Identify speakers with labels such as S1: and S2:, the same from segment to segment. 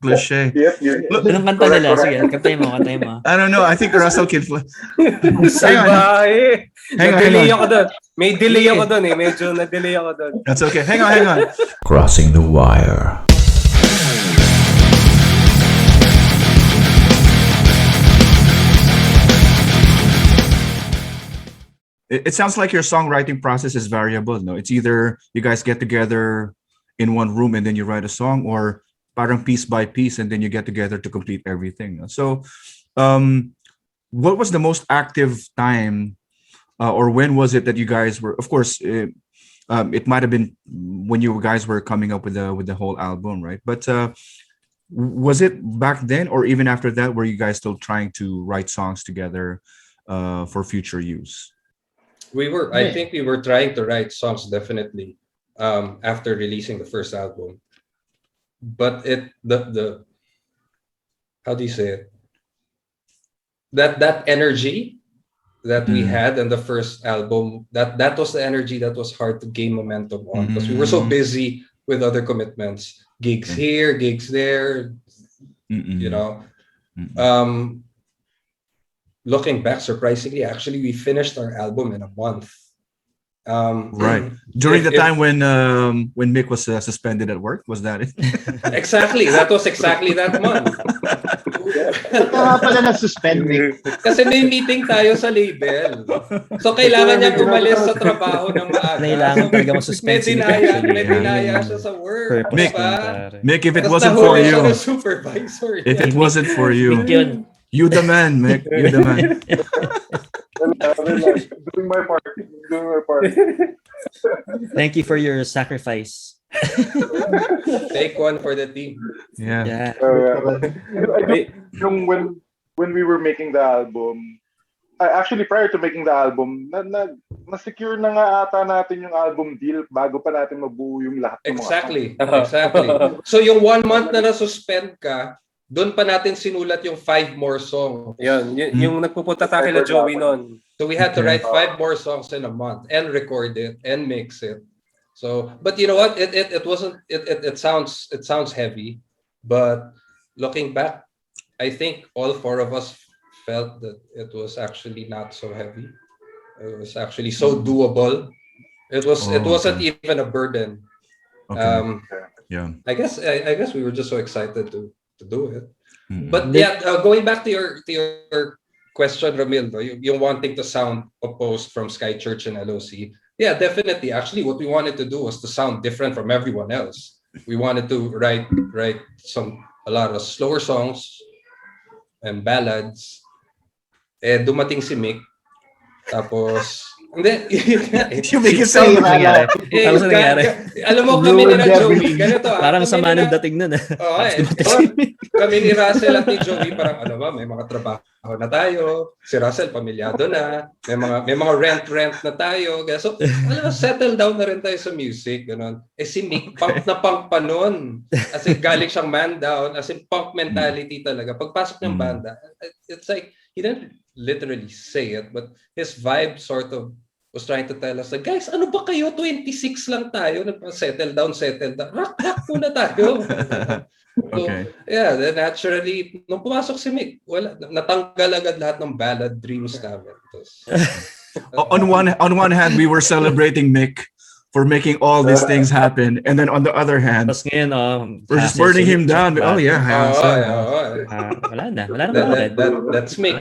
S1: Cliche.
S2: Look, anong kanta nila? Sige, kantay mo.
S1: I don't know. I think Russell can
S3: Salbahe.
S1: Hang on.
S3: Na-delay ako doon. May delay ako doon eh. Medyo na-delay ako doon.
S1: That's okay. Hang on.
S4: Crossing the wire.
S1: It sounds like your songwriting process is variable, no? It's either you guys get together in one room and then you write a song, or parang piece by piece and then you get together to complete everything. So, what was the most active time, or when was it that you guys were? Of course, it might have been when you guys were coming up with the whole album, right? But was it back then, or even after that, were you guys still trying to write songs together for future use?
S5: I think we were trying to write songs definitely after releasing the first album, but the how do you say it? That energy that we had in the first album, that was the energy that was hard to gain momentum on because we were so busy with other commitments, gigs here, gigs there, you know. Looking back, surprisingly, actually, we finished our album in a month.
S1: Right. During the time when Mick was suspended at work, was that it?
S5: Exactly. That was exactly that month.
S6: Kaya pala na-suspend Mick.
S5: Kasi may meeting tayo sa label. So, kailangan niya umalis sa trabaho ng maaga.
S2: Kailangan talaga mag-suspend si Mick.
S5: May dinaya siya sa work.
S1: Mick, if it wasn't for you.
S5: If
S1: it wasn't for you. You the man, Mick. You the man.
S7: Doing my part.
S2: Thank you for your sacrifice.
S5: Take one for the team.
S2: Yeah.
S7: I think when we were making the album, actually prior to making the album, na-secure na nga ata natin yung album deal bago pa natin mabuo yung lahat ng
S5: Exactly. So yung 1 month na na-suspend ka, doon pa natin sinulat yung 5 more songs.
S3: Yung nagpupunta tayo kila Joey noon.
S5: So we had to write 5 more songs in a month and record it and mix it. So, but you know what? It wasn't. It sounds heavy, but looking back, I think all 4 of us felt that it was actually not so heavy. It was actually so doable. It wasn't even a burden.
S1: Yeah.
S5: I guess we were just so excited to do it. But going back to your question, Ramil, yung wanting to sound opposed from Sky Church and LOC. Yeah, definitely. Actually, what we wanted to do was to sound different from everyone else. We wanted to write a lot of slower songs and ballads. Dumating si Mick. Tapos hindi.
S1: You make it sound
S2: nangyari.
S5: Alam mo, kami ni Joey, ganito
S2: parang sama ng dating nun.
S5: Kami ni Russell at ni Joey, parang may mga trabaho na tayo. Si Russell, pamilyado na. May mga rent na tayo. So, settle down na rin tayo sa music. Ganun. Si Mick, punk na punk pa nun. As in, galing siyang man down. As in, punk mentality talaga. Pagpasok ng banda, it's like, he didn't literally say it, but his vibe sort of was trying to tell us, like, guys, ano ba kayo? 26 lang tayo. Settle down. Rock muna tayo.
S1: Okay.
S5: So, yeah, then naturally, nung pumasok si Mick, natanggal agad lahat ng ballad dreams namin.
S1: On one hand, we were celebrating Mick for making all these things happen, and then on the other hand, we're just burning him down. Oh yeah,
S2: wala na.
S5: That's Mick.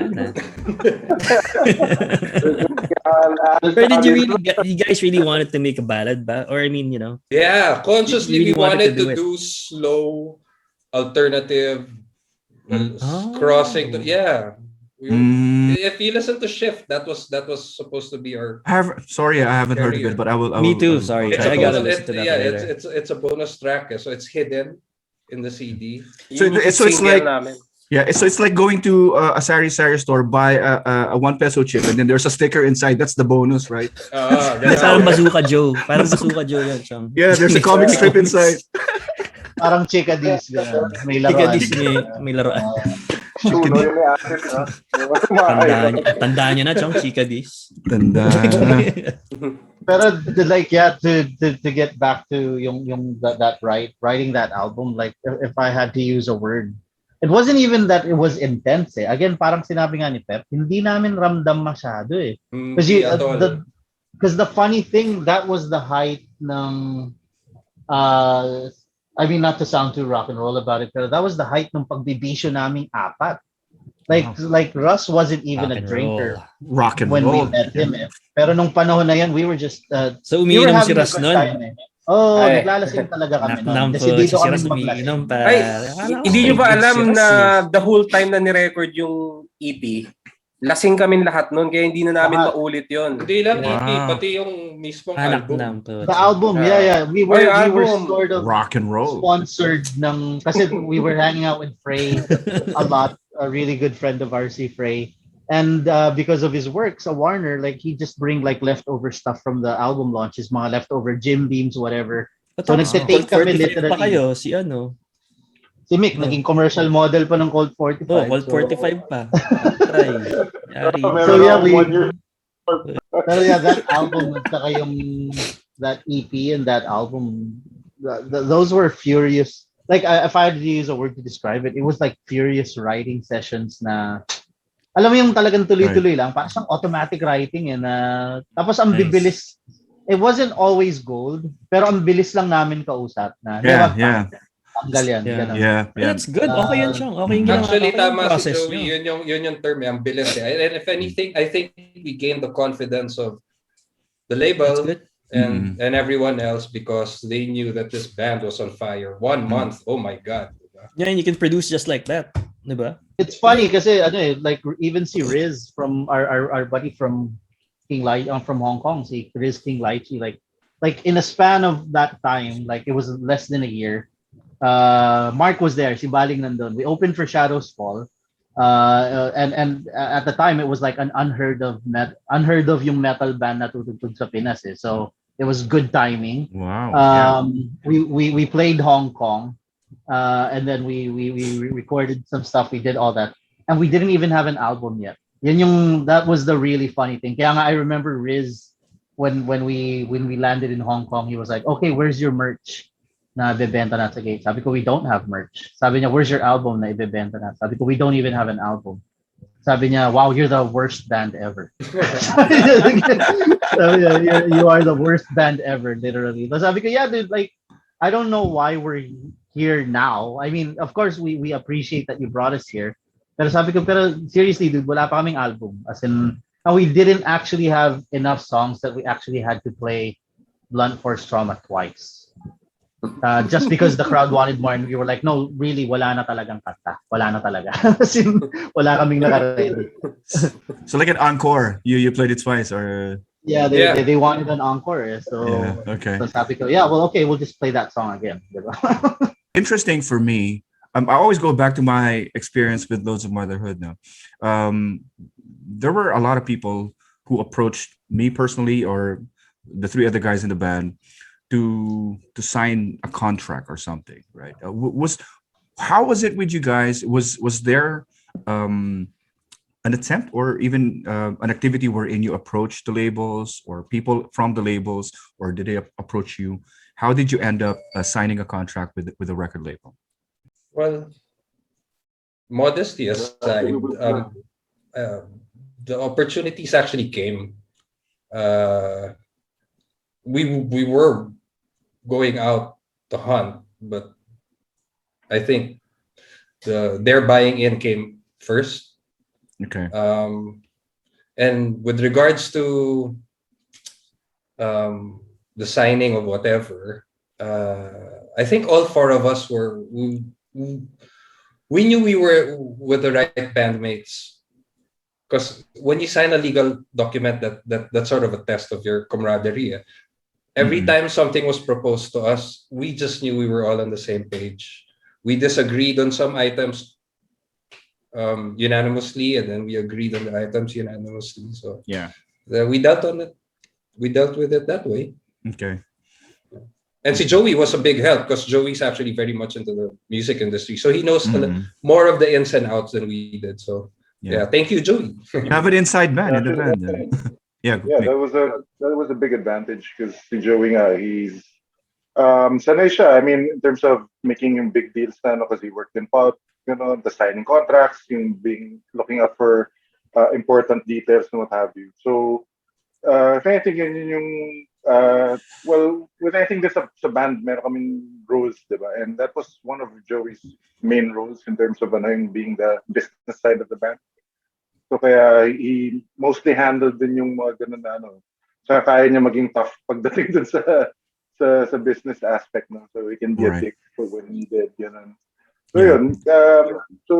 S2: Or did you guys really wanted to make a ballad, or I mean,
S5: Yeah, consciously we wanted to do slow, alternative, crossing. If you listen to Shift, that was supposed to be our.
S1: I haven't heard of it, but I will.
S2: Me too. Sorry, I gotta listen to that later.
S5: It's a bonus track, so it's hidden in the CD.
S1: So it's like so it's like going to a sari store, buy a 1 peso chip, and then there's a sticker inside. That's the bonus, right?
S2: Parang Bazooka Joe. Yan, Chong.
S1: Yeah, there's a comic strip inside.
S6: Parang Chicadis. May laruan.
S2: May laruan.
S6: Tandaan
S2: nyo na, Chong, Chicadis.
S1: Tandaan na.
S6: Pero to get back to yung writing that album, like if I had to use a word, it wasn't even that it was intense eh. Again, parang sinabi nga ni Pep, hindi namin ramdam masyado eh. Because
S5: Hindi at all.
S6: the funny thing, that was the height ng I mean, not to sound too rock and roll about it, but that was the height ng pagbibisyo naming apat. Like Russ wasn't even
S2: Rock
S6: a
S2: and
S6: drinker
S1: Rock and
S6: when we
S1: roll.
S6: met him eh. Pero nung panahon na yan, we were just
S2: So
S6: we were
S2: umiinom si
S6: having a
S2: Ras
S6: good
S2: nun.
S6: time eh. Oh,
S3: Ay.
S6: naglalasing talaga kami nun.
S2: Naknam po, si
S6: Decidido
S2: Ras
S6: kami maglasing.
S2: umiinom pa.
S3: Ay,
S2: Akala ko
S3: hindi nyo ba
S2: kaibigan si
S3: alam
S2: Ras
S3: na
S2: eh.
S3: the whole time na ni-record yung EP, lasing kami lahat nun, kaya hindi na namin
S6: Lahat.
S3: maulit yon.
S5: Hindi lang EP,
S1: Wow.
S5: pati yung mismong
S2: Anak
S5: album.
S2: nam po.
S6: The album, yeah. We were
S3: album.
S6: sort of
S1: Rock and roll.
S6: sponsored ng kasi we were hanging out with Frey a lot, a really good friend of ours, si Frey. And because of his work sa Warner, like he just bring like leftover stuff from the album launches, mga leftover gym beams, whatever. So nagte-take kami
S2: pa kayo,
S6: literally.
S2: si ano?
S6: Si Mick, naging commercial model pa ng Colt 45.
S2: Oh, Colt 45 pa. Try. Yari.
S6: So yeah, we
S7: 1 year.
S6: pero yeah, that album at saka yung that EP and that album, those were furious. Like if I had to use a word to describe it, it was like furious writing sessions na alam mo yung talagang tuloy-tuloy lang, parang siyang automatic writing eh na tapos ang
S2: Nice.
S6: bibilis. It wasn't always gold, pero ang bilis lang namin kausap na.
S1: Yeah,
S6: diba?
S1: yeah.
S6: Tanggal yan.
S2: Yeah.
S6: ganun.
S1: Yeah,
S2: But
S1: yeah.
S2: that's good. Okay yan siya. Okay yung ginawa.
S5: Actually,
S2: Okay yung
S5: tama si
S2: process
S5: Joey.
S2: nyo.
S5: Yun yung term, ang bilis eh. And if anything, I think we gained the confidence of the label
S2: That's good.
S5: and everyone else because they knew that this band was on fire. 1 month, oh my God.
S2: Yeah, and you can produce just like that. Diba?
S6: It's funny kasi ano eh, like even si Riz from our buddy from King Lai from Hong Kong, si Riz King Laichi, like in a span of that time, like it was less than a year. Mark was there, si Baling nandun. We opened for Shadows Fall. And at the time it was like an unheard of yung metal band na tutugtog sa Pinas eh. So it was good timing.
S1: Wow.
S6: We played Hong Kong. And then we recorded some stuff. We did all that, and we didn't even have an album yet. That was the really funny thing. Kaya nga I remember Riz when we landed in Hong Kong, he was like, "Okay, where's your merch na ibebenta na sa gate?" Sabi ko, "We don't have merch." Sabi niya, "Where's your album na ibebenta na?" Sabi ko, "We don't even have an album." Sabi niya, "Wow, you're the worst band ever." Sabi niya, you are the worst band ever, literally. So sabi ko, "Yeah, dude, like I don't know why we're here now. I mean, of course, we appreciate that you brought us here. Pero sabi ko, pero seriously, dude, wala pa kaming album. As in, we didn't actually have enough songs that we actually had to play Blunt Force Trauma twice. Just because the crowd wanted more and we were like, no, really, wala na talagang kanta. Wala na talaga. As in, wala kaming naka-ready.
S1: So like an encore, you played it twice or
S6: Yeah, they wanted an encore. So,
S1: yeah, okay.
S6: so sabi ko, yeah, well, okay, we'll just play that song again. Diba?
S1: Interesting for me. I always go back to my experience with Loads of Motherhood now. There were a lot of people who approached me personally or the three other guys in the band to sign a contract or something, right? How was it with you guys? Was there an attempt or even an activity wherein you approached the labels or people from the labels, or did they approach you? How did you end up signing a contract with a record label?
S5: Well, modesty aside, the opportunities actually came. We were going out to hunt, but I think their buying in came first.
S1: Okay.
S5: And with regards to the signing of whatever, I think all four of us we knew we were with the right bandmates, because when you sign a legal document, that's sort of a test of your camaraderie. Every time something was proposed to us, we just knew we were all on the same page. We disagreed on some items unanimously, and then we agreed on the items unanimously. So
S1: Yeah.
S5: we dealt with it that way.
S1: Okay.
S5: And see, Joey was a big help because Joey's actually very much into the music industry, so he knows
S1: Mhm.
S5: more of the ins and outs than we did. So yeah, thank you, Joey.
S1: You have an inside man in the band. Yeah,
S7: Yeah,
S1: Nick.
S7: that was a big advantage because si Joey nga, he's sanay siya. I mean, in terms of making yung big deals na ano, because he worked in pulp, the signing contracts, yung being looking out for important details and what have you. So, if anything, yun yung well, with anything this sa band, meron kaming roles, di ba? And that was one of Joey's main roles in terms of ano, yung being the business side of the band. So kaya he mostly handled din yung mga ganun na ano. Saka kaya niya maging tough pagdating dun sa business aspect, no? So he can be a
S1: Right.
S7: dick for when needed, ganun. So
S1: Yeah.
S7: yun, so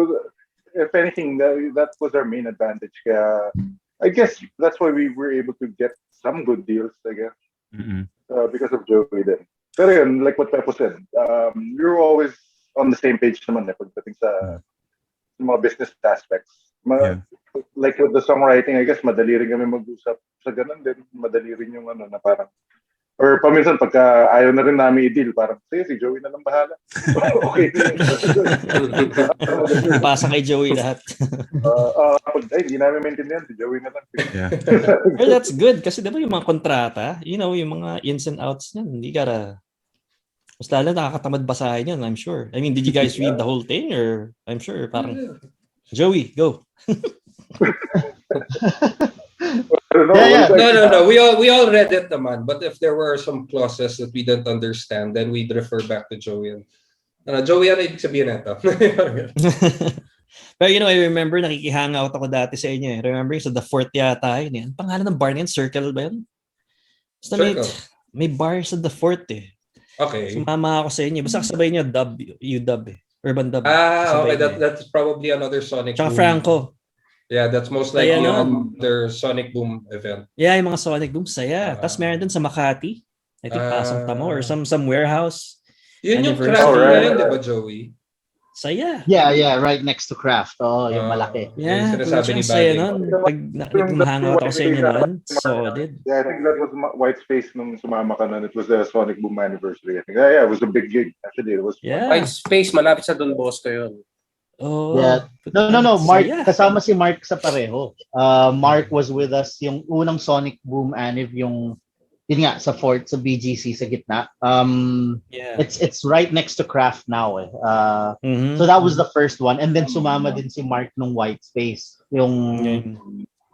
S7: if anything, that was our main advantage. Kaya I guess that's why we were able to get some good deals, I guess,
S1: Mm-mm.
S7: because of Joey then. Pero yun, like what Pepo said, we were always on the same page naman pagdating sa mga business aspects.
S1: Yeah.
S7: Like with the songwriting, I guess madali rin kami mag-usap sa ganun din. Madali rin yung ano na parang or paminsan pagka ayaw na rin namin i-deal, parang sige, si Joey na lang bahala. Okay.
S2: Pasa kay Joey lahat.
S7: Ay, hindi namin maintindihan, si Joey na lang.
S1: Yeah.
S2: Well, that's good kasi diba yung mga kontrata, yung mga ins and outs niyan, hindi gotta mas lalo nakakatamad basahin yan, I'm sure. I mean, did you guys read the whole thing or I'm sure parang Joey, go.
S6: Yeah.
S5: No. We all read it naman. But if there were some clauses that we didn't understand, then we'd refer back to Joey. Joey, ano ibig sabihin nito?
S2: Pero I remember nakikihang-out ako dati sa inyo. Remember sa The Fort yata yun. Ang pangalan ng bar niyan? Circle ba yun? Basta may bar sa The Fort eh.
S5: Okay.
S2: Sumama ako sa inyo. Basta kasabay niyo UW eh. Urban Dub.
S5: Okay. That's probably another Sonic
S2: Tsaka
S5: Boom.
S2: Franco.
S5: Yeah, that's most likely
S2: Kaya,
S5: another Sonic Boom event.
S2: Yeah, yung mga Sonic Boom, saya. Tapos meron dun sa Makati. I think Pasang Tamo or some warehouse.
S5: Yun yung
S2: Anniversary.
S5: craft
S7: right.
S5: ngayon, di ba, Joey?
S2: Saya.
S6: Yeah, right next to Craft. Oh, yung malaki.
S2: Yeah,
S5: yung sinasabi ni
S2: saya
S5: Baling.
S2: nun. Pag nakahangout ako sa inyo nun, solid.
S7: Yeah, I think that was White Space nung sumama ka nun. It was the Sonic Boom anniversary. I think. Yeah, it was a big gig. Actually, it was.
S2: Yeah.
S3: White Space, malapit sa Don Bosco yun.
S2: Oh,
S6: Yeah. No. Mark,
S2: saya.
S6: kasama si Mark sa pareho. Mark was with us yung unang Sonic Boom Anniv, yun nga, sa Fort, sa BGC, sa gitna.
S2: Yeah.
S6: It's right next to Craft now.
S2: Mhm.
S6: So that was the first one. And then sumama din si Mark nung White Space.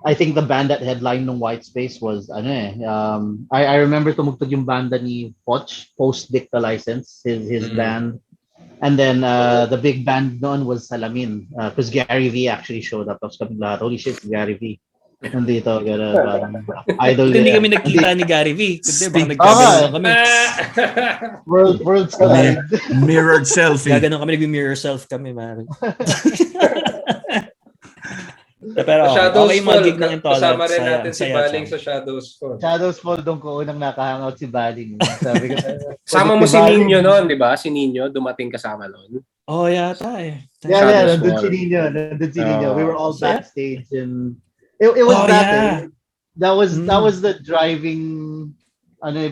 S6: I think the band that headline nung White Space was, I remember tumugtog yung banda ni Poch, Post Dicta License, his band. And then the big band noon was Salamin, because Gary V actually showed up. Tapos kami lahat, holy shit, Gary V. Nandito, idol.
S2: Hindi kami nagkita ni Gary V. Kundi baka nagkaganon lang kami.
S6: Worlds collide.
S1: Mirrored selfie.
S2: Gaganon kami, nag-mirror self kami, man. Pero
S5: Shadows
S2: okay,
S5: Fall.
S2: mga gig ng Intolerant.
S5: Kasama rin natin si
S2: saya,
S5: Baling
S2: saya.
S5: sa Shadows Fall.
S6: Shadows Fall, doon ko unang nakahangout si Baling. Sabi ko,
S3: Sama mo si Nino noon, di ba? Si Nino, dumating kasama noon.
S2: Oh, yata eh.
S6: Yeah,
S3: Shadows
S6: nandun
S3: Fall.
S6: si Nino. We were all
S2: Saya.
S6: backstage and it was that.
S2: Yeah.
S6: That was the driving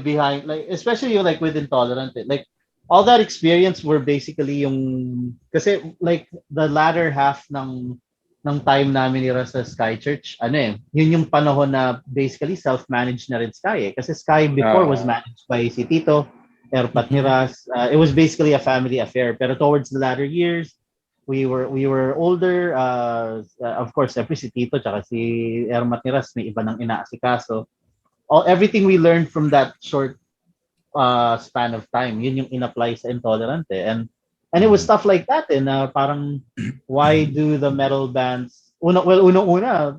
S6: behind, like, especially like with Intolerant, like all that experience were basically yung kasi like the latter half ng time namin ni sa Sky Church, yun yung panahon na basically self-managed na rin Sky kasi Sky before was managed by si Tito, Erpat ni Ras. It was basically a family affair, pero towards the latter years we were older, of course every si Tito tsaka si Ermat ni Ras may iba nang inaasikaso. Everything we learned from that short span of time, yun yung in-apply sa Intolerant and it was stuff like that na parang why do the metal bands unang-una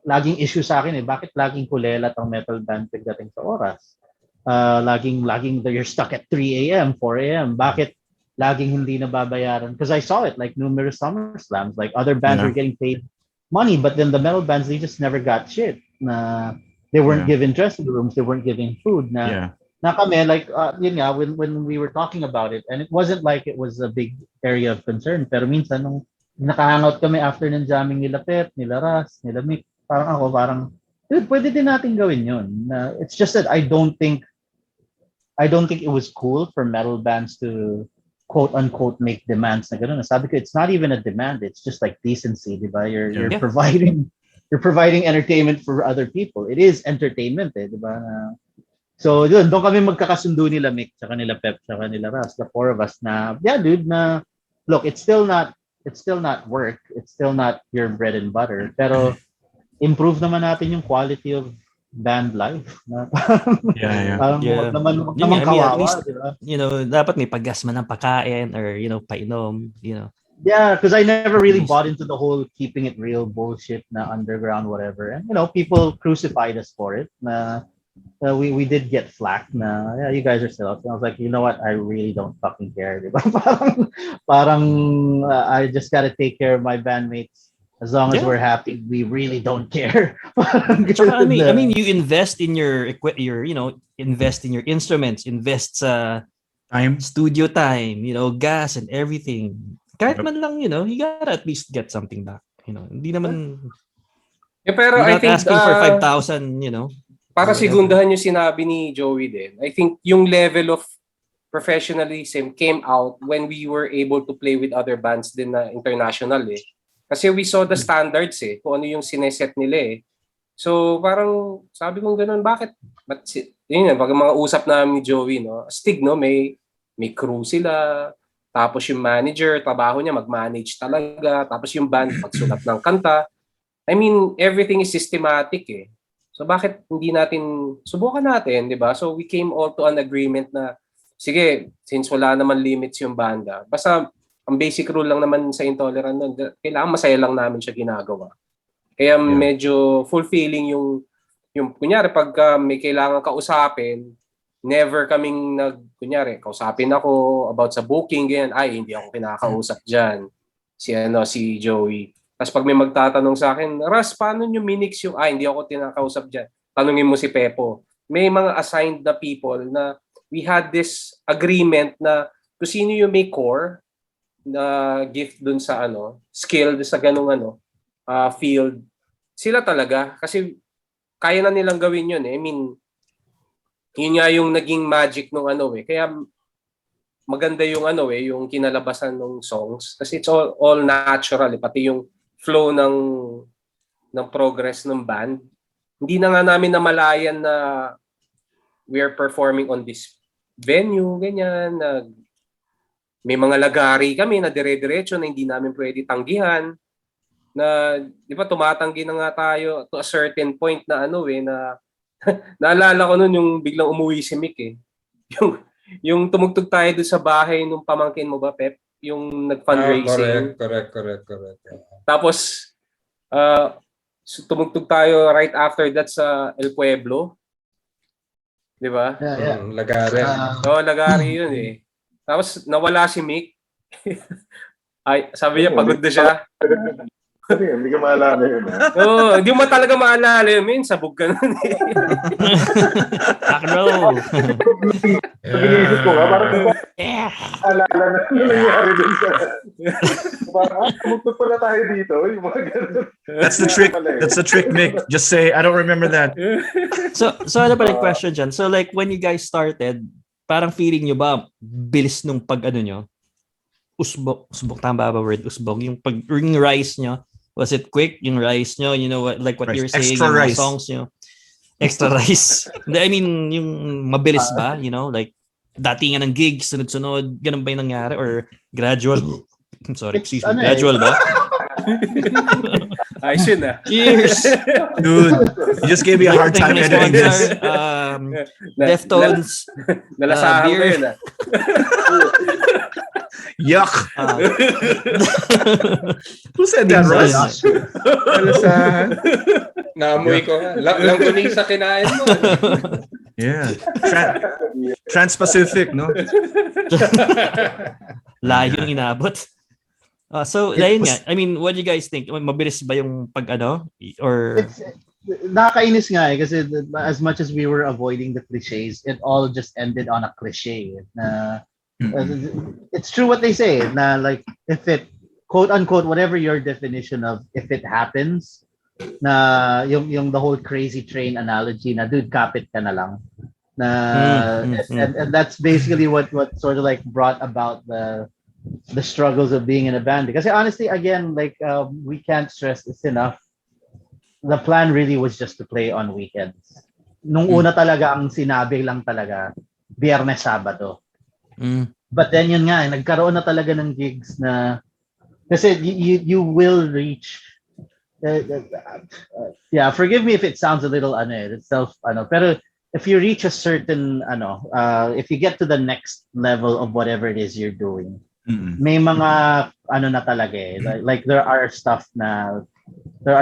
S6: laging issue sa akin bakit laging kulelat ang metal band pagdating sa oras, laging you're stuck at 3 a.m. 4 a.m. bakit laging hindi nababayaran, because I saw it like numerous summer slams, like other bands were getting paid money but then the metal bands they just never got shit, na they weren't given dressing rooms, they weren't giving food na kami like yun nga when we were talking about it, and it wasn't like it was a big area of concern, pero minsan nung nakahangout kami after ng jamming nila Pet, nila Ras, nila Mick, parang dude, pwede din natin gawin yun. It's just that I don't think it was cool for metal bands to quote unquote make demands na ganun. Sabi ko, it's not even a demand, it's just like decency, di ba? You're providing you're providing entertainment for other people. It is entertainment, eh, di ba? So, doon kami magkakasundo nila Mick, sa kanila Pep, sa kanila Ras, the four of us na, yeah, dude, na, look, it's still not work. It's still not your bread and butter. Pero, improve naman natin yung quality of band life.
S1: Yeah.
S6: Parang
S2: Yeah.
S6: wag naman
S2: Yun nga, I mean, at
S6: kawawa,
S2: least,
S6: di ba?
S2: dapat may paggasma ng pagkain or, painom,
S6: Yeah, because I never really
S2: Yes.
S6: bought into the whole keeping it real bullshit na underground whatever. And people crucified us for it. Na we did get flack na yeah, you guys are still out. And I was like, you know what? I really don't fucking care. Di ba? parang I just gotta take care of my bandmates. As long as
S2: Yeah.
S6: we're happy, we really don't care.
S2: Tsaka, I mean, you invest in your invest in your instruments, invest sa
S1: Time.
S2: studio time, gas and everything. Kahit
S1: Yep.
S2: man lang, you gotta at least get something back. Hindi naman,
S3: Pero
S2: you're
S3: I
S2: not
S3: think
S2: asking for 5,000,
S3: para
S2: whatever.
S3: sigundahan yung sinabi ni Joey din. I think yung level of professionalism came out when we were able to play with other bands din na international eh. Kasi we saw the standards eh, kung ano yung sineset nila eh. So parang sabi kong ganun, bakit? Yun pag mga usap namin ni Joey, no? Stig, no? May crew sila, tapos yung manager, trabaho niya mag-manage talaga, tapos yung band magsulat ng kanta. I mean, everything is systematic eh. So bakit hindi natin, subukan natin, di ba? So we came all to an agreement na, sige, since wala naman limits yung banda, basta ang basic rule lang naman sa Intolerant nun, kailangan masaya lang namin siya ginagawa. Kaya medyo fulfilling yung kunyari pag may kailangan kausapin, never kaming kunyari, kausapin ako about sa booking, ganyan, ay, hindi ako kinakausap dyan. Si Joey. Tapos pag may magtatanong sa akin, Ras, paano nyo minix yung, hindi ako tinakausap dyan. Tanungin mo si Pepo. May mga assigned na people na we had this agreement na kung sino yung may core na gift dun sa skill sa ganung field, sila talaga. Kasi kaya na nilang gawin yun eh. I mean, yun nga yung naging magic nung Kaya maganda yung yung kinalabasan ng songs. Kasi it's all natural eh. Pati yung flow ng progress ng band. Hindi na nga namin namalayan na we are performing on this venue, ganyan. May mga lagari kami na dire-diretso na hindi namin pwede tanggihan. Na, di ba, tumatanggi na nga tayo to a certain point na na naalala ko nun yung biglang umuwi si Mick eh. Yung tumugtog tayo doon sa bahay nung pamangkin mo ba, Pep? Yung nag-fundraising.
S5: Correct.
S3: Tapos, tumugtog tayo right after that sa El Pueblo. Di ba?
S6: Yeah.
S5: Lagari.
S3: Lagari yun eh. Tapos, nawala si Mick. Ay, sabi niya, pagod na siya.
S7: Hindi ka maalala yun.
S3: Hindi mo talaga maalala yun. Min, sabog ka nun eh.
S2: Roll.
S7: Pag-iisip ko nga, parang
S2: Yeah.
S7: alala na nangyari din sa... Parang, tumutog pala tayo dito. Yung mga ganun.
S1: That's the trick. That's the trick, Mick. Just say, I don't remember that.
S2: So ano pala yung question dyan? So like when you guys started, parang feeling nyo ba, bilis nung pag nyo? Usbog, tama ba word? Usbog. Yung rise nyo, was it quick? Yung rise nyo, like what
S1: Rice.
S2: you're saying,
S1: Extra
S2: yung mga
S1: rice.
S2: songs nyo. Extra rice. I mean, yung mabilis ba? Like, datingan ng gigs, sunod-sunod, ganun ba yung nangyari? Or gradual? Sorry, excuse me. Gradual ba?
S3: Ayos yun ah.
S2: Cheers!
S1: Dude, you just gave me a hard time editing this.
S2: Deftones.
S3: Nalasahan ko
S2: beer.
S3: yun ah.
S1: Yuck. Who said that, Russ?
S5: Nalasahan. Naamoy ko nga. Langgunisa kinain mo.
S1: Yeah. Trans-Pacific, no?
S2: Layo yung inabot. So, ayun nga. I mean, what do you guys think? Mabilis ba yung pag Or...
S6: Nakakainis nga eh, kasi as much as we were avoiding the cliches, it all just ended on a cliche. It's true what they say, na like, if it, quote unquote, whatever your definition of if it happens, na yung the whole crazy train analogy na dude, kapit ka na lang. And that's basically what sort of like brought about the struggles of being in a band. Because honestly, again, like we can't stress this enough. the plan really was just to play on weekends. Nung una talaga ang sinabi lang talaga Biyernes, Sabado. But then yun nga, nagkaroon na talaga ng gigs na kasi you will reach yeah, forgive me if it sounds a little pero if you reach a certain if you get to the next level of whatever it is you're doing, may mga na talaga like there are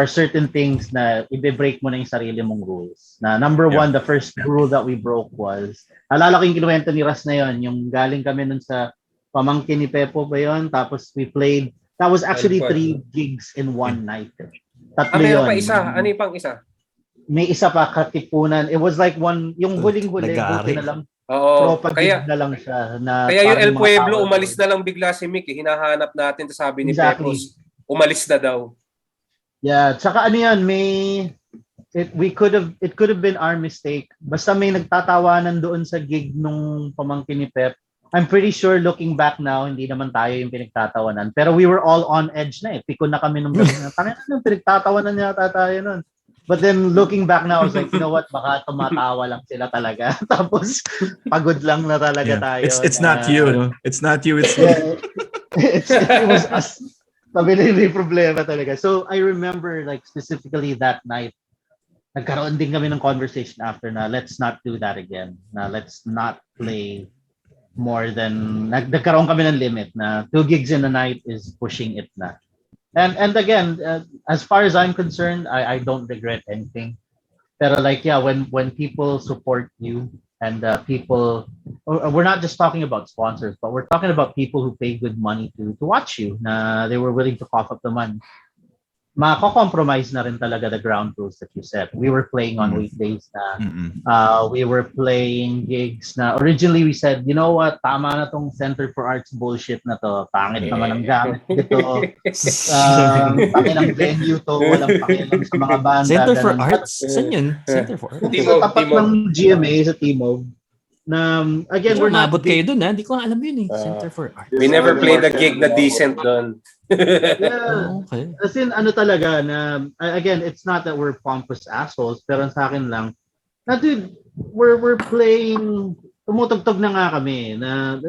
S6: certain things na i-break mo na yung sarili mong rules. Na number one, the first rule that we broke was, alala ko yung kinuwento ni Ras na yun, yung galing kami nun sa pamangkin ni Pepo ba yun, tapos we played, that was actually 3 gigs in one night. Tatlo yun.
S3: Pa isa. Ano yung pang isa?
S6: May isa pa, Katipunan. It was like yung huling-huli, buti na lang.
S3: Oo.
S6: Kaya na lang siya.
S3: Kaya yung El Pueblo, umalis na lang bigla si Mick. Hinahanap natin, sabi ni Pepo, umalis na daw.
S6: Yeah, tsaka ano yan, it could have been our mistake. Basta may nagtatawanan doon sa gig nung pamangkin ni Pep. I'm pretty sure looking back now, hindi naman tayo yung pinagtatawanan. Pero we were all on edge na eh. Piko na kami nung pinagtatawanan yata tayo nun. But then looking back now, I was like, you know what, baka tumatawa lang sila talaga. Tapos pagod lang na talaga tayo.
S1: It's not you, no? It's not you, it's
S6: it was us. Sabi na yung problema talaga. So I remember like specifically that night, nagkaroon din kami ng conversation after na let's not do that again. Na let's not play more than, nagkaroon kami ng limit na 2 gigs in a night is pushing it na. And again, as far as I'm concerned, I don't regret anything. Pero like, yeah, when people support you and people, we're not just talking about sponsors, but we're talking about people who pay good money to watch you. Na they were willing to cough up the money. Mako-compromise na rin talaga the ground rules that you set. We were playing on weekdays na we were playing gigs na originally we said, you know what, tama na tong Center for Arts bullshit na to. Pangit naman ang gamit dito. Pangit ang venue to. Walang pakialam sa mga banda.
S2: Center for Arts? Saan yun? Center for Arts?
S6: Sa tapat ng GMA sa Timog. Na, again, we're not...
S2: Umabot kayo dun, ha? Hindi ko alam yun eh. Center for Arts.
S3: We never played a gig na decent doon.
S6: Yeah.
S2: Okay.
S6: As in, talaga na, again, it's not that we're pompous assholes, pero sa akin lang, na dude, we're playing, tumutugtog na nga kami, na,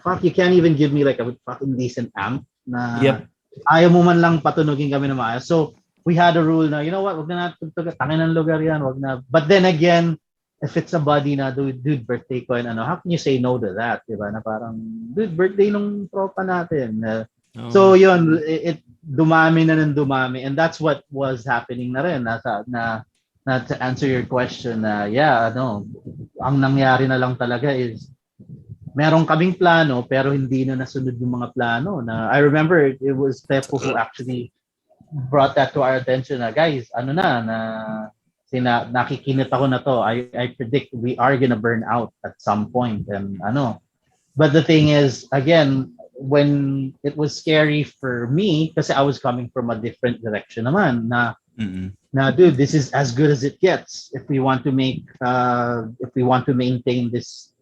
S6: fuck, you can't even give me like a fucking decent amp, na ayaw mo man lang patunugin kami na maayos. So, we had a rule na, you know what, wag na natin tugtog, tangin ng lugar yan, wag na. But then again, if it's somebody na, dude, birthday ko, and how can you say no to that? Diba? Na parang, dude, birthday nung tropa natin. So yun, it dumami na ng dumami, and that's what was happening na rin. Na to answer your question, ang nangyari na lang talaga is, meron kaming plano, pero hindi na nasunod yung mga plano. Na, I remember it was Pepo who actually brought that to our attention na, guys, nakikinit ako na to. I predict we are gonna burn out at some point. And but the thing is, again, when it was scary for me, kasi I was coming from a different direction naman, na dude, this is as good as it gets. If we want to maintain this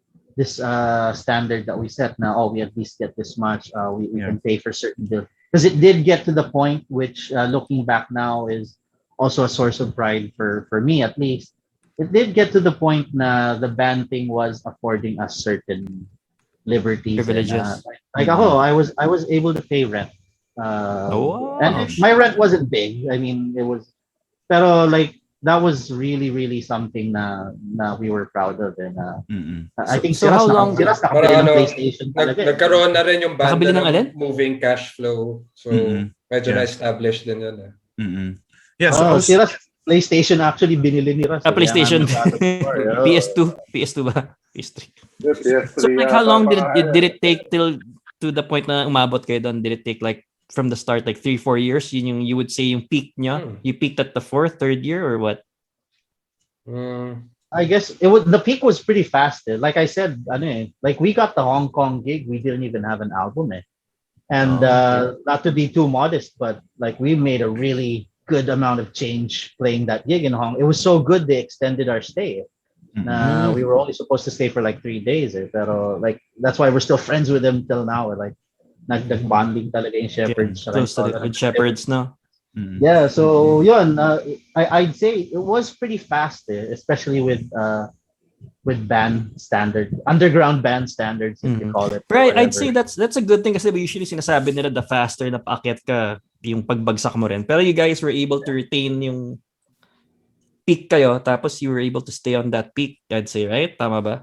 S6: standard that we set now, we at least get this much, we can pay for certain bills. Because it did get to the point, which looking back now is also a source of pride for me, at least. It did get to the point na the band thing was affording us certain liberties.
S2: Privileges.
S6: Like ako, I was able to pay rent. And my rent wasn't big. I mean, it was, pero like that was really, really something na we were proud of. And I think
S2: so how long?
S6: Nakabili ng PlayStation talaga.
S5: Nagkaroon na rin yung banda
S2: ng
S5: moving cash flow. So medyo na-establish din yun.
S1: Yeah, so
S6: Siras PlayStation actually binili ni Ras.
S2: PlayStation. PS2 ba? PS3.
S7: PS3.
S2: So like how long did it take till to the point na umabot kayo doon? Did it take like from the start like 3-4 years? Yun yung you would say yung peak niya? You peaked at the 4th, 3rd year or what?
S6: I guess the peak was pretty fast. Like I said, like we got the Hong Kong gig, we didn't even have an album. And not to be too modest, but like we made a really good amount of change playing that gig in Hong Kong. It was so good they extended our stay. We were only supposed to stay for like 3 days. Pero like that's why we're still friends with them till now. Like nag-bonding talaga yung Shepherds.
S2: Close to with Shepherds, no?
S6: Yeah, so yun, I'd say it was pretty fast, especially with band standard, underground band standards, if you call it,
S2: Pero
S6: or
S2: I'd
S6: whatever.
S2: say that's a good thing kasi usually sinasabi nila the faster na paakyat ka, yung pagbagsak mo rin. Pero you guys were able to retain yung peak kayo, tapos you were able to stay on that peak, I'd say, right? Tama ba?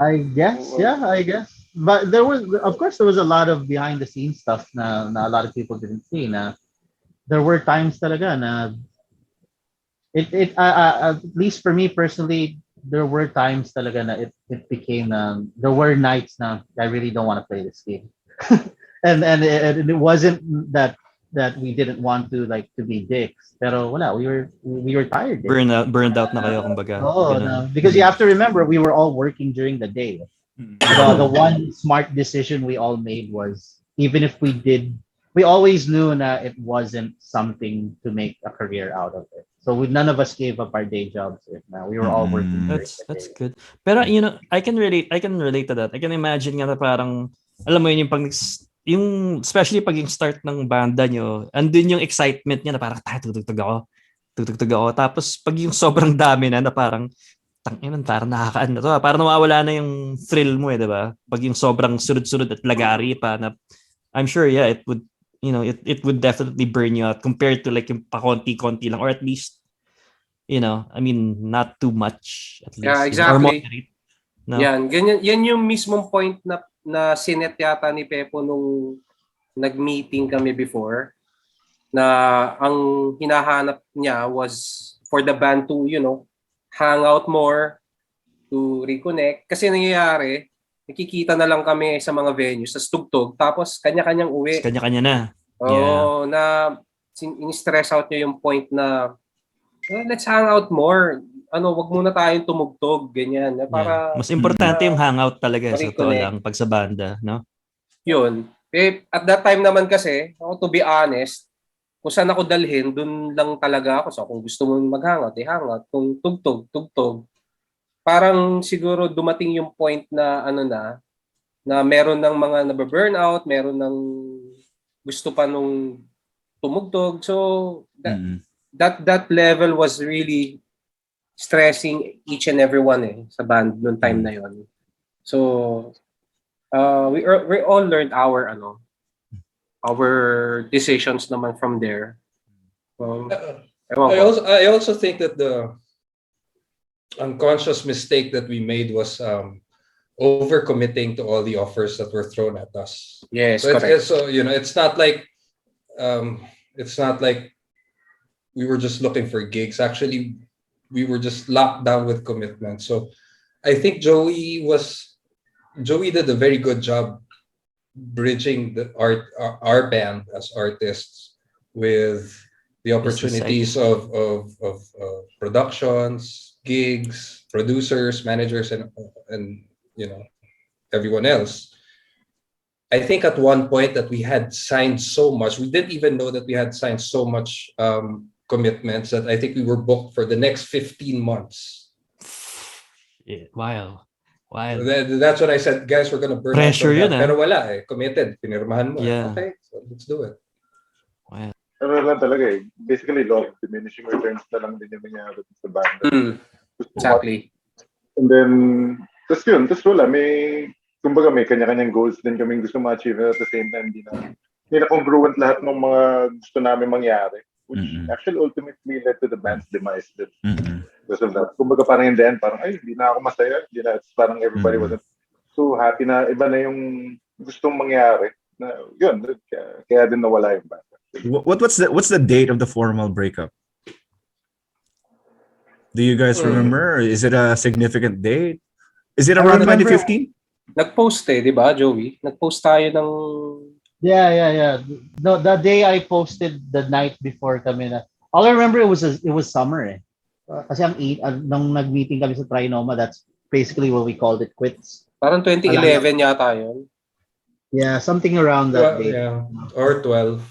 S6: I guess, yeah, I guess. But there was, of course, there was a lot of behind the scenes stuff na a lot of people didn't see. Na there were times talaga na at least for me personally, there were times talaga na it became there were nights na I really don't want to play this game. And it wasn't that we didn't want to like to be dicks, pero wala, we were tired.
S2: Burned out na kayo, kumbaga.
S6: Oh, no, because you have to remember we were all working during the day. The one smart decision we all made was, even if we always knew that it wasn't something to make a career out of it. So none of us gave up our day jobs. We were all working.
S2: That's good. Pero I can relate to that. I can imagine nga na parang, alam mo yun, yung especially pag yung start ng banda nyo, andun yung excitement niya na parang tutugtog ako. Tapos pag yung sobrang dami na parang tangina, parang nakakaano to. Parang nawawala na yung thrill mo, di ba? Pag yung sobrang sunod-sunod at lagari pa na, I'm sure, yeah, it would, it would definitely burn you out compared to like yung pakonti-konti lang, or at least, I mean, not too much, at least.
S3: Yeah,
S2: Or
S3: exactly.
S2: moderate. No?
S3: Yan yung mismong point na sinet yata ni Pepo nung nag-meeting kami before, na ang hinahanap niya was for the band to, hang out more, to reconnect. Kasi nangyayari, nakikita na lang kami sa mga venues, sa tugtog, tapos kanya-kanyang uwi.
S2: Kanya-kanya na.
S3: Oo, na in-stress out niya yung point na, let's hang out more. Wag muna tayong tumugtog, ganyan. Para,
S2: Mas importante yung hangout talaga, sa totoo
S3: reconnect.
S2: lang, pag sa banda, no?
S3: Yun. At that time naman kasi, to be honest, kung saan ako dalhin, dun lang talaga ako. So kung gusto mo mag-hangout, hangout. Kung tugtog. Parang siguro dumating yung point na na meron ng mga nababurnout, meron ng gusto pa nung tumugtog. So that level was really stressing each and everyone sa band noong time na yon. So we all learned our decisions naman from there.
S5: I also think that the unconscious mistake that we made was overcommitting to all the offers that were thrown at us.
S3: Yes,
S5: so
S3: correct.
S5: it's not like we were just looking for gigs. Actually, we were just locked down with commitment. So I think Joey did a very good job bridging our band as artists with the opportunities of productions, gigs, producers, managers, and everyone else. I think at one point that we had signed so much, we didn't even know that we had signed so much commitments that I think we were booked for the next 15 months.
S2: Yeah, wow.
S5: That's when I said, guys, we're gonna burn
S2: Pressure
S5: out.
S2: Yun,
S5: Pero wala committed. Pinirmahan mo.
S2: Yeah.
S5: Okay, so let's do it.
S2: Wow.
S7: Ano lang talaga basically law of diminishing returns na lang din yung nangyari sa banda.
S3: Exactly.
S7: And then, tapos wala, kumbaga may kanya-kanyang goals din kaming gusto ma-achieve at the same time, hindi na congruent lahat ng mga gusto namin mangyari. Which actually ultimately led to the band's demise. Because of that. Kumbaga parang in the end, parang, hindi na ako masaya. It's parang everybody wasn't so happy na iba na yung gustong mangyari. Na, yun, kaya din nawala yung band.
S1: What's the date of the formal breakup? Do you guys remember? Is it a significant date? Is it around 2015?
S3: Nag-post di ba, Joey? Nag-post tayo ng...
S6: Yeah. No, the day I posted the night before kami na. All I remember it was summer kasi nung nag-meeting kami sa Trinoma, that's basically what we called it quits.
S3: Parang 2011 yata yun.
S6: Yeah, something around that date.
S5: Yeah, or 12.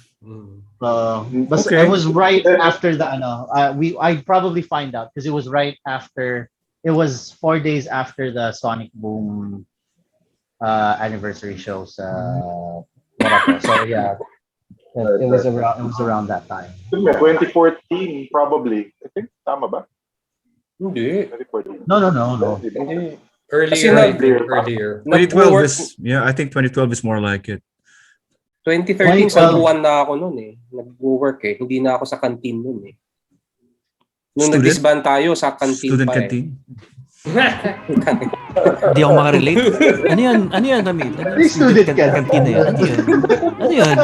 S6: But it was right after the I'd probably find out because it was right after. It was 4 days after the Sonic Boom anniversary shows. So yeah, It was around that time.
S7: 2014 probably. I think tama ba?
S3: Hindi.
S7: 2014.
S6: No.
S3: Hindi. Kasi
S5: Earlier, I think. Earlier.
S1: 2012
S3: nag-work,
S1: is, yeah, I think 2012 is more like it.
S3: 2013,
S6: 2012.
S3: San Juan na ako noon eh. Nag-work eh. Hindi na ako sa canteen noon eh. Nung
S1: Student?
S3: nag-disband tayo, sa canteen
S1: Student
S3: pa
S1: canteen?
S2: Hindi ako makarelate. Ano yan, Ramil? Ano
S6: Yung student
S2: canteen na yan? Ano yan?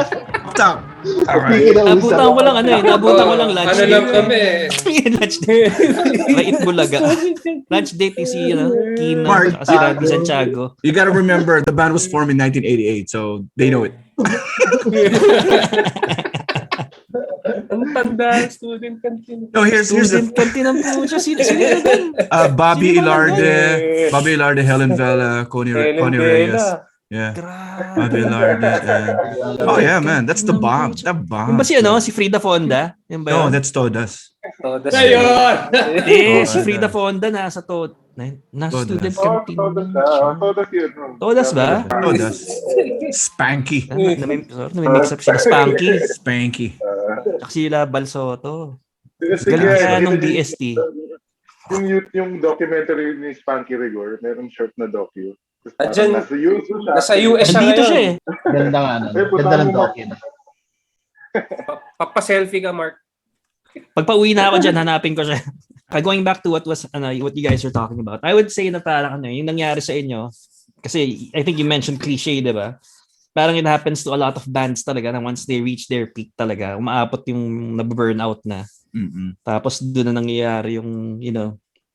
S1: Stop! Alright.
S6: Hindi kinausap.
S2: Nabutan ko lang nabutan ko lang lunch
S5: Ano lang
S2: date.
S5: kami.
S2: Lunch date. Bait Bulaga. Lunch date ni si Kina
S1: Mark,
S2: at si Randy Santiago.
S1: You gotta remember, the band was formed in 1988, so they know it.
S3: Ang tanda, student canteen.
S1: No, here's the
S2: Student canteen ang puso. Sino yun?
S1: Bobby
S2: Sino naman
S1: Ilarde, Helen Vela, Connie Reyes. Yeah.
S2: Grabe.
S1: Bobby Ilarde. Oh yeah, man, that's the bomb. The bomb.
S2: Yung ba si Frida Fonda? Yung ba
S1: No,
S2: yun?
S1: that's Todas.
S3: So, that's
S5: Ayun!
S2: Si Frida Fonda nasa student canteen.
S7: Todas yun.
S2: Todas ba?
S1: Todas. Spanky.
S2: Namimix up siya. Spanky.
S1: Spanky.
S2: Kasi sila Balsoto.
S7: Sige,
S2: Galing kaya nung
S7: sige,
S2: DST.
S7: yung documentary ni Spanky Rigor, meron short na docu.
S3: Andyan, nasa US siya
S2: Nandito siya
S3: ngayon.
S6: Ganda nga. Ganda ng docu.
S3: Papa-selfie ka, Mark.
S2: Pagpa-uwi na ako dyan, hanapin ko siya. Going back to what you guys were talking about, I would say na parang yung nangyari sa inyo, kasi I think you mentioned cliche, di ba? Parang it happens to a lot of bands talaga na once they reach their peak talaga, umaabot yung naburnout na.
S1: Mm-mm.
S2: Tapos doon na nangyayari yung,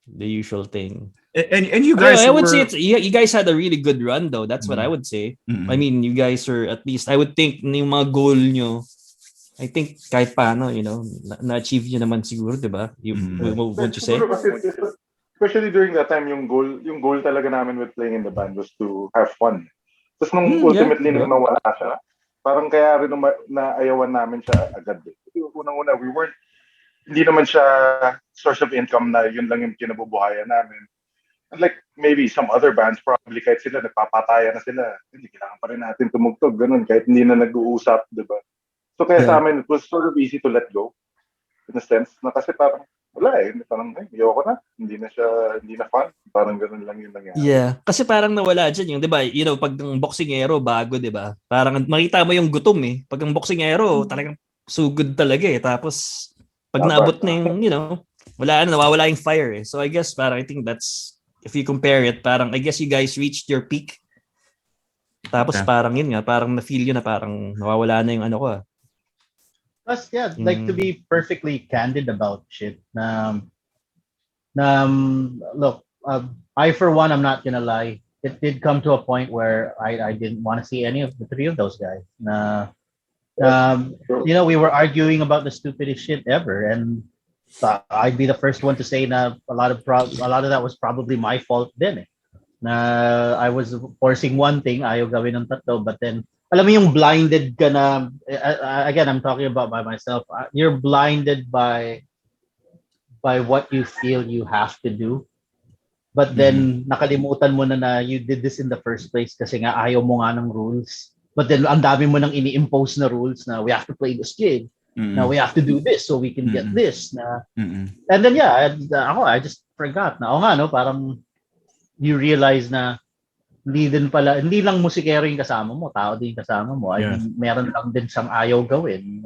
S2: the usual thing.
S1: And you guys
S2: I would say you guys had a really good run though. That's what I would say.
S1: Mm-mm.
S2: I mean, you guys are at least, I would think yung mga goal nyo, I think kahit paano, na-achieve nyo naman siguro, di ba? What you say?
S7: Especially during that time, yung goal talaga namin with playing in the band was to have fun. Tapos nung ultimately nung nawala siya, parang kaya rin naayawan namin siya agad. Unang-una, hindi naman siya source of income na yun lang yung kinabubuhayan namin. Like maybe some other bands, probably kahit sila nagpapataya na sila, hindi kailangan pa rin natin tumugtog, ganun, kahit hindi na nag-uusap, di ba? So kaya sa amin, it was sort of easy to let go in a sense, na kasi parang wala parang ayoko na, hindi na fun, parang ganun lang yung nangyari.
S2: Yeah, kasi parang nawala dyan yung, di ba, pag ang boxingero, bago, di ba? Parang makita mo yung gutom eh. Pag ang boxingero, talagang sugod talaga eh. Tapos, pag naabot na yung, nawawala yung fire eh. So I guess parang I think that's, if you compare it, parang I guess you guys reached your peak. Tapos parang yun nga, parang na-feel yun na parang nawawala na yung ko.
S6: Plus, yeah, like to be perfectly candid about shit. Look, I for one, I'm not gonna lie. It did come to a point where I didn't want to see any of the three of those guys. We were arguing about the stupidest shit ever, and I'd be the first one to say na a lot of that was probably my fault then. Na I was forcing one thing, ayaw gawin ng tatlo, but then alam mo yung blinded ka na, again, I'm talking about by myself. You're blinded by what you feel you have to do. But then nakalimutan mo na you did this in the first place kasi nga ayaw mo nga ng rules. But then ang dami mo nang ini-impose na rules na we have to play this gig. Now we have to do this so we can get this. And then I just forgot na parang you realize na hindi lang musikero yung kasama mo, tao din kasama mo. I mean, meron lang din siyang ayaw gawin.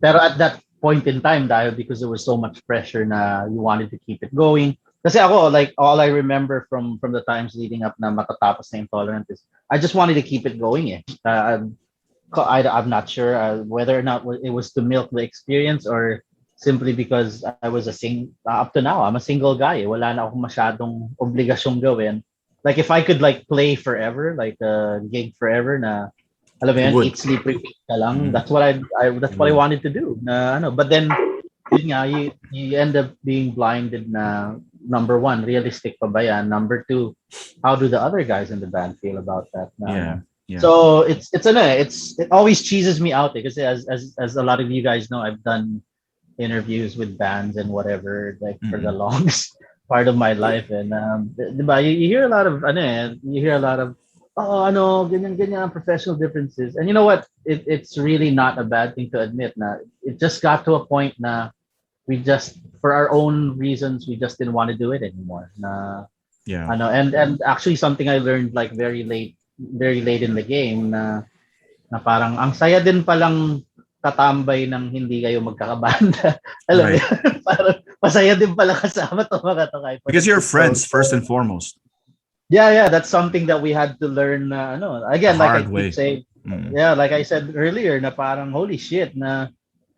S6: Pero at that point in time, because there was so much pressure na you wanted to keep it going. Kasi ako, like, all I remember from the times leading up na matatapos na Intolerant is, I just wanted to keep it going. I'm not sure whether or not it was to milk the experience or simply because I was up to now, I'm a single guy. Wala na akong masyadong obligasyong gawin. Like if I could like play forever, like gig forever na alam mo yan, eat, sleep, repeat ka lang. That's what I wanted to do. But then you end up being blinded na number one, realistic pa ba yan? Number two, how do the other guys in the band feel about that? Yeah. So it always cheeses me out because as a lot of you guys know, I've done interviews with bands and whatever like for the longest part of my life, and you hear a lot of ganyan professional differences. And you know what? It's really not a bad thing to admit na it just got to a point na we just, for our own reasons, we just didn't want to do it anymore.
S1: Yeah.
S6: And actually something I learned like very late in the game na parang ang saya din palang tatambay ng hindi kayo magkakabanda. Alam mo
S1: Right.
S6: yun? Parang masaya din pala kasama to mga to kahit
S1: Because you're friends
S6: so,
S1: first and foremost.
S6: yeah, that's something that we had to learn again,
S1: The
S6: like I
S1: hard way.
S6: keep saying,
S1: Mm.
S6: yeah, like I said earlier, na parang holy shit na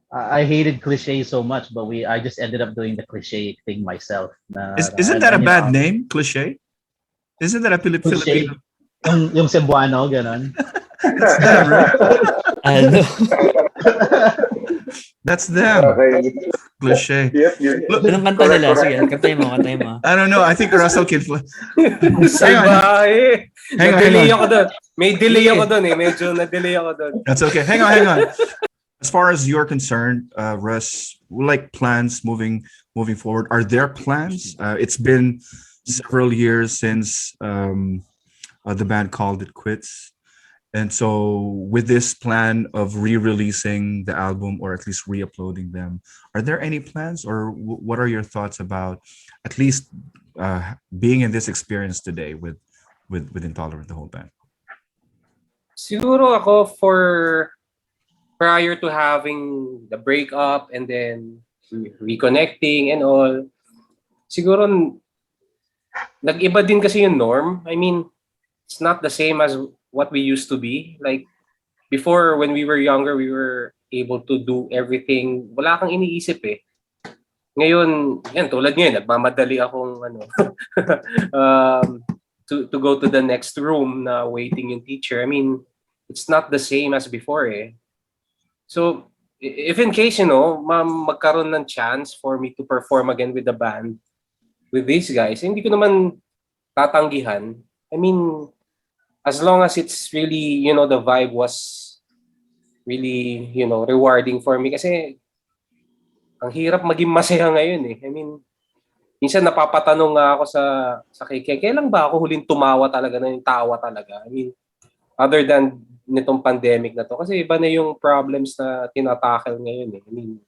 S6: I hated cliche so much, but I just ended up doing the cliche thing myself.
S1: Isn't that a bad name? Cliche? Isn't that a
S6: Cliche,
S1: Filipino?
S6: yung Cebuano, ganon.
S1: That's them, right?
S2: Ano?
S1: That's them.
S7: Okay.
S1: Cliche.
S7: Yep.
S1: Look,
S2: Anong kanta nila? Sige, kantayin mo.
S1: I don't know. I think Russell can.
S3: Salbahe.
S1: Hang on.
S3: Na-delay ako doon. May delay ako doon eh. Medyo na-delay ako doon.
S1: That's okay. Hang on. As far as you're concerned, Russ, like plans moving forward, are there plans? It's been several years since the band called it quits. And so with this plan of re-releasing the album or at least re-uploading them, are there any plans or what are your thoughts about at least being in this experience today with Intolerant, the whole band?
S3: Siguro ako prior to having the breakup and then reconnecting and all, siguro nag-iba din kasi yung norm. I mean, it's not the same as what we used to be. Like before, when we were younger, we were able to do everything. Wala kang iniisip eh. Ngayon, yan, tulad ngayon, nagmamadali akong to go to the next room na waiting yung teacher. I mean, it's not the same as before eh. So, if in case, magkaroon ng chance for me to perform again with the band, with these guys, hindi ko naman tatanggihan. I mean, as long as it's really, the vibe was really, rewarding for me. Kasi, ang hirap maging masaya ngayon eh. I mean, minsan napapatanong nga ako sa kailan ba ako huling tumawa talaga, na yung tawa talaga? I mean, other than nitong pandemic na to. Kasi iba na yung problems na tinatakil ngayon eh. I mean,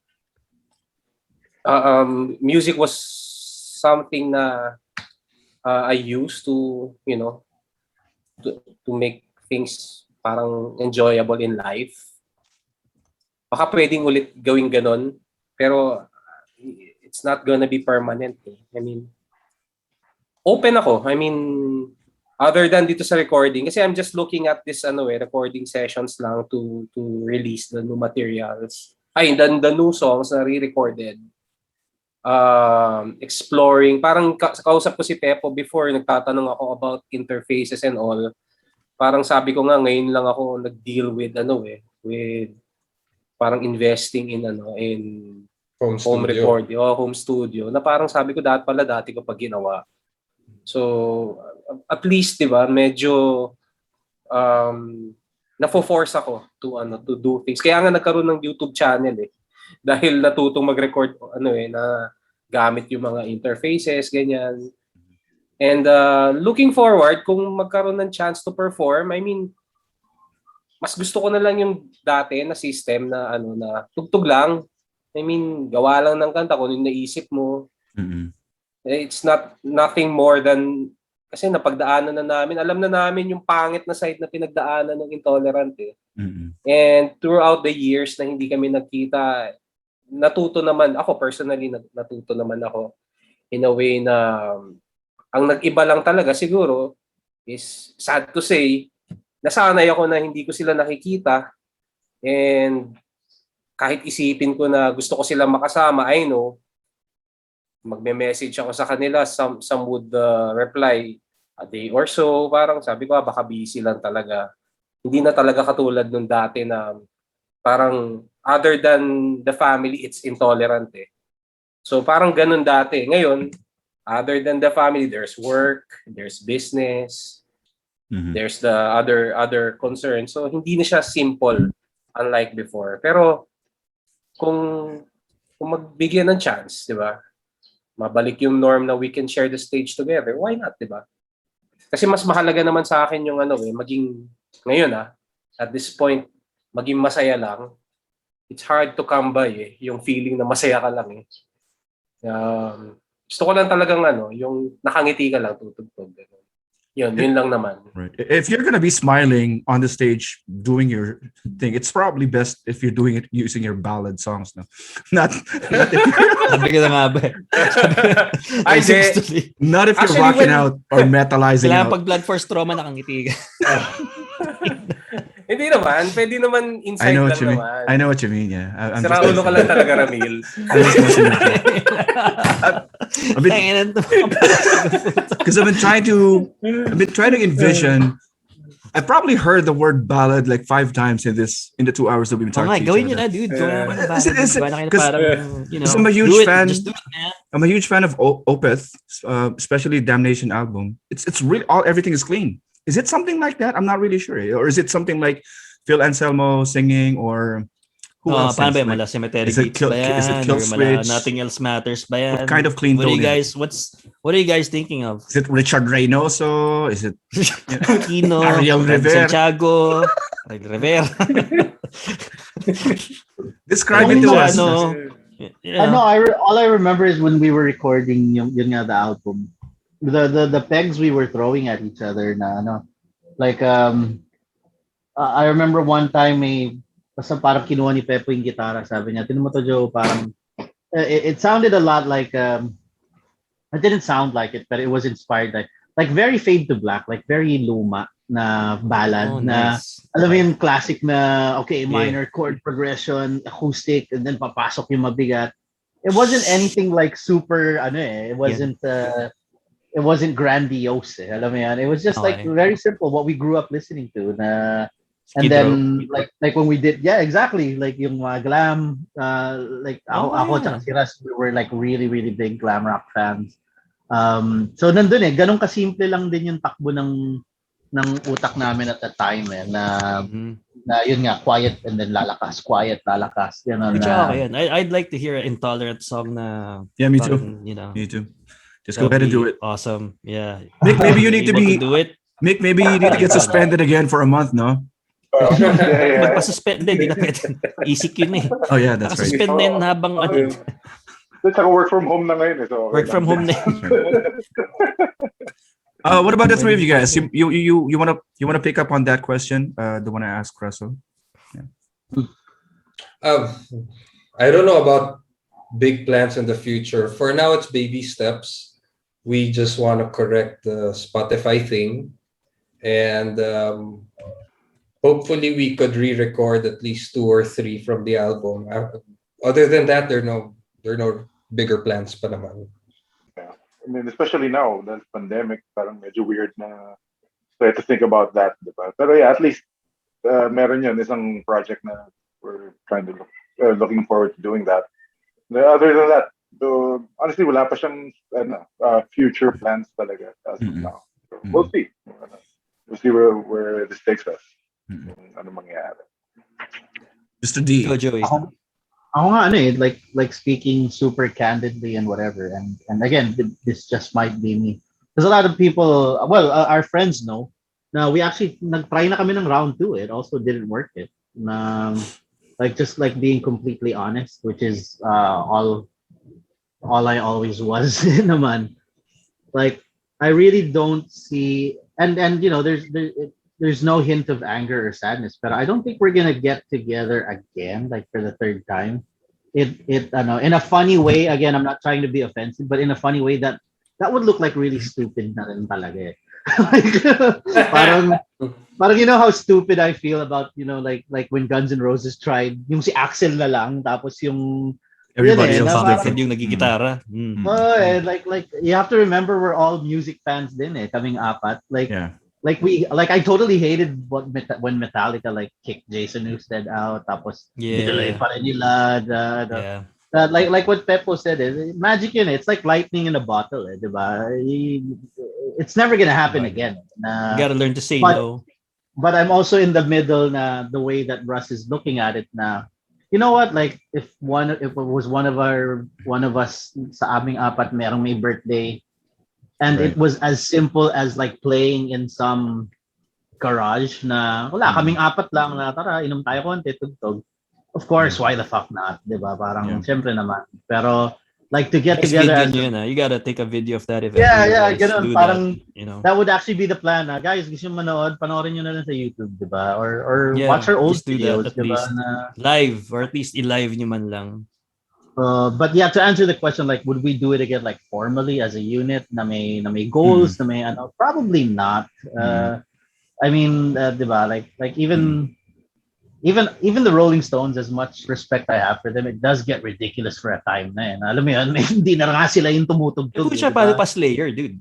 S3: music was something na I used to, to make things parang enjoyable in life. Baka pwedeng ulit gawing ganon, pero it's not gonna be permanent. I mean, open ako. I mean, other than dito sa recording, kasi I'm just looking at this recording sessions lang to release the new materials. The new songs na re-recorded. Exploring, parang kausap ko si Pepo before, nagtatanong ako about interfaces and all. Parang sabi ko nga ngayon lang ako nag-deal with with parang investing in home recording o home studio na parang sabi ko dati ko pa ginawa. So at least 'di ba medyo nafo-force ako to do things. Kaya nga nagkaroon ng YouTube channel eh. Dahil natutong mag-record na gamit yung mga interfaces ganyan. And looking forward kung magkaroon ng chance to perform, I mean mas gusto ko na lang yung dati na system na na tugtog lang. I mean, gawa lang ng kanta kung yung naisip mo.
S1: Mm-hmm.
S3: It's nothing more than kasi napagdaanan na namin. Alam na namin yung pangit na side na pinagdaanan ng Intolerant eh.
S1: Mm-hmm.
S3: And throughout the years na hindi kami nagkita, natuto naman ako personally, natuto naman ako in a way na ang nag-iba lang talaga siguro is sad to say, nasanay ako na hindi ko sila nakikita and kahit isipin ko na gusto ko silang makasama, I know magme-message ako sa kanila, some would reply a day or so, parang sabi ko baka busy lang talaga. Hindi na talaga katulad nung dati na parang other than the family, it's Intolerant eh. So parang ganun dati. Ngayon, other than the family, there's work, there's business, there's the other concerns. So hindi na siya simple unlike before. Pero kung magbigyan ng chance, di ba? Mabalik yung norm na we can share the stage together. Why not, di ba? Kasi mas mahalaga naman sa akin yung maging ngayon at this point maging masaya lang. It's hard to come by yung feeling na masaya ka lang gusto ko lang talagang yung nakangiti ka lang tutugtog. Yun lang naman.
S1: Right. If you're gonna be smiling on the stage doing your thing, it's probably best if you're doing it using your ballad songs, no? Not if
S2: Sabi ka na nga ba?
S3: Ay,
S1: not if you're
S3: Actually,
S1: rocking out or metalizing
S2: Kailangan
S1: out.
S2: pag blood force trauma nakangiti ka.
S3: Hindi naman. Pwede naman
S1: I
S3: inside
S1: know
S3: lang
S1: what you mean.
S3: naman.
S1: I know what you mean. Yeah. I'm
S3: Sira ulo ka lang talaga, Ramil.
S1: Because I've been trying to envision. I probably heard the word ballad like 5 times in the 2 hours that we've been talking to each
S2: Gawin nyo
S1: other.
S2: na, dude. Gawin naman na
S1: Is it-
S2: parang,
S1: I'm a huge fan.
S2: Just do it, man.
S1: I'm a huge fan of Opeth, especially Damnation album. It's really everything is clean. Is it something like that? I'm not really sure. Or is it something like Phil Anselmo singing or who else?
S2: Paano ba
S1: sings?
S2: yan? Mala Cemetery
S1: is it
S2: Gates
S1: kill-
S2: ba yan?
S1: is it Kill
S2: Or mala
S1: Switch?
S2: Nothing Else Matters ba yan?
S1: What kind of clean
S2: What are you
S1: tone
S2: guys, what are you guys thinking of?
S1: Is it Richard Reynoso? Is it
S2: Kino,
S1: Ariel Rivera?
S2: Santiago, Rivera.
S1: Describe it to us.
S2: Yeah.
S6: All I remember is when we were recording yun nga, the album. The pegs we were throwing at each other like I remember one time basta parang kinuha ni Pepo yung gitara, sabi niya, "Tinan mo to, Joe, parang it sounded a lot like it didn't sound like it, but it was inspired like very Fade to Black, like very luma na ballad na
S2: Nice.
S6: alam mo yung classic na minor chord progression, acoustic, and then papasok yung mabigat. It wasn't anything like super it wasn't grandiose. Alam mo yan? It was just like very simple what we grew up listening to na. And
S2: Skid
S6: then
S2: Row.
S6: like when we did exactly like yung glam like ako at si Ras, we were like really really big glam rock fans. So nandun ganun kasimple lang din yung takbo ng utak namin at the time na yun nga, quiet and then lalakas, quiet, lalakas.
S2: I'd like to hear an Intolerant song na
S1: Yeah, me too. Me too. Just go ahead and do it.
S2: Awesome. Yeah.
S1: Mick, maybe you need to be
S2: do it.
S1: Mick, maybe you need to get suspended again for a month, no?
S2: Magpa-suspend, hindi na pwede. ECQ na eh.
S1: Oh yeah, that's right.
S2: Suspend na yun habang
S7: Work from home na ngayon. So
S2: work from home na yun.
S1: What about the three of you guys? You wanna pick up on that question? The one I asked Russell. Yeah.
S5: I don't know about big plans in the future. For now, it's baby steps. We just want to correct the Spotify thing, and hopefully we could re-record at least 2 or 3 from the album. Other than that, there are no bigger plans pa naman.
S7: Yeah. I mean, especially now, the pandemic, parang medyo weird na try to think about that, diba? Pero yeah, at least meron yun, isang project na we're trying to looking forward to doing that. Other than that, honestly, wala pa siyang future plans talaga as of now. So we'll see. We'll see where this takes us. Ano mangyayari.
S1: Mr. D.
S2: Go, Joey.
S6: Ako nga like speaking super candidly and whatever, and again, this just might be me. Because a lot of people, our friends know. Now we actually nag-try na kami ng round 2. It also didn't work. Just being completely honest, which is all I always was naman. Like I really don't see, and there's no hint of anger or sadness, but I don't think we're gonna get together again, like for the 3rd time. In a funny way. Again, I'm not trying to be offensive, but in a funny way that would look like really stupid na rin talaga. Parang you know how stupid I feel about like when Guns N' Roses tried yung si Axel na lang tapos yung
S1: Everybody else is different.
S2: Yung nagigitara.
S6: And like you have to remember we're all music fans din kaming apat. I totally hated when Metallica kicked Jason Newsted out tapos ituloy pa rin nila like what Pepo said is magic yun. It's like lightning in a bottle, diba? It's never gonna happen again.
S2: You gotta learn to say no.
S6: But I'm also in the middle na the way that Russ is looking at it na, you know what, like if it was one of us sa aming apat merong may birthday, And
S1: Right.
S6: it was as simple as like playing in some garage na wala kaming apat lang na tara inom tayo konti tugtog. Of course, why the fuck not, 'di ba? Parang
S1: Yeah.
S6: syempre naman. Pero like to get
S2: Next
S6: together
S2: video
S6: as
S2: nyo yun, You gotta take a video of that if
S6: yeah,
S2: ever you
S6: yeah,
S2: guys
S6: ganun.
S2: do
S6: Parang
S2: that.
S6: that would actually be the plan. Guys, gusto nyo manood, panoorin nyo na lang sa YouTube, 'di ba? Or
S2: Yeah,
S6: watch our old
S2: just do that
S6: videos,
S2: at
S6: 'di ba?
S2: least. Live, or at least i-live nyo man lang.
S6: But yeah, to answer the question, like, would we do it again, like formally as a unit, na may goals, na may ano? Probably not. I mean, diba? Like even the Rolling Stones, as much respect I have for them, it does get ridiculous for a time na. Alam mo yun, hindi na nga sila yung tumutugtog.
S2: Siya
S6: diba?
S2: pa Slayer, dude.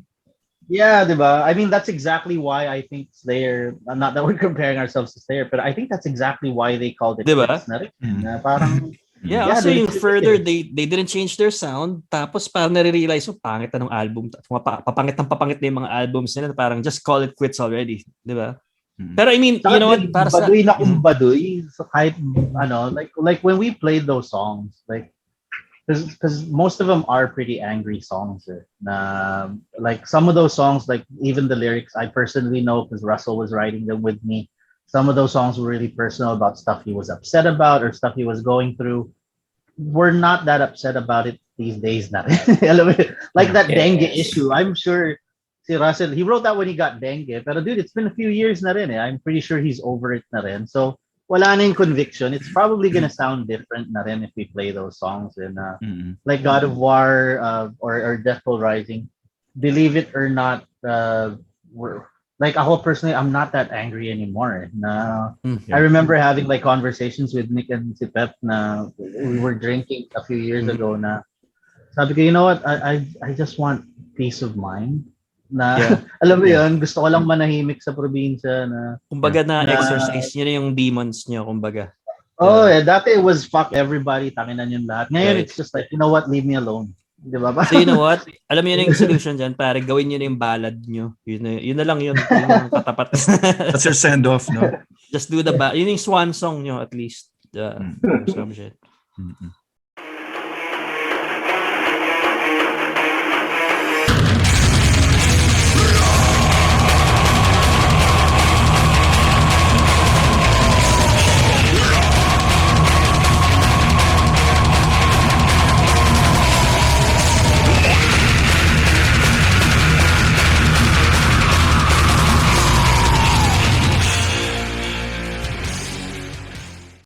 S6: Yeah, diba? I mean, that's exactly why I think Slayer. Not that we're comparing ourselves to Slayer, but I think that's exactly why they called it
S2: Diba?
S6: quits na rin. Na parang
S2: Yeah, also
S6: dude,
S2: yung
S6: it's
S2: further,
S6: ridiculous.
S2: they didn't change their sound. Tapos parang nare-realize yung pangit na ng album. Papangit na yung mga albums nila. Parang just call it quits already. Di ba? Pero I mean, you know what? Para sa...
S6: Baduy na kung baduy. So kahit, ano, like when we played those songs, like, because most of them are pretty angry songs. Like some of those songs, like even the lyrics, I personally know because Russell was writing them with me. Some of those songs were really personal about stuff he was upset about or stuff he was going through. We're not that upset about it these days. Like that dengue issue. I'm sure si Russell, he wrote that when he got dengue. Pero dude, it's been a few years na rin. I'm pretty sure he's over it na rin. So wala na yung conviction. It's probably gonna sound different na rin if we play those songs. And like God of War or Deathful Rising, believe it or not, we're like ako personally, I'm not that angry anymore. I remember having like conversations with Nick and si Pep na we were drinking a few years ago na sabi ko, you know what, I just want peace of mind. Alam mo yun, gusto ko lang manahimik sa probinsya na
S2: kumbaga exercise nyo na yung demons nyo, kumbaga.
S6: Dati it was fuck everybody, tanginan yung lahat. Ngayon it's just like, you know what, leave me alone. Diba?
S2: So you know what? Alam niyo na yung solution dyan, pare. Gawin niyo na yung ballad niyo. Yun na lang yun. Yun yung katapat.
S1: That's your send-off, no?
S2: Just do the yun yung swan song niyo at least. Some shit.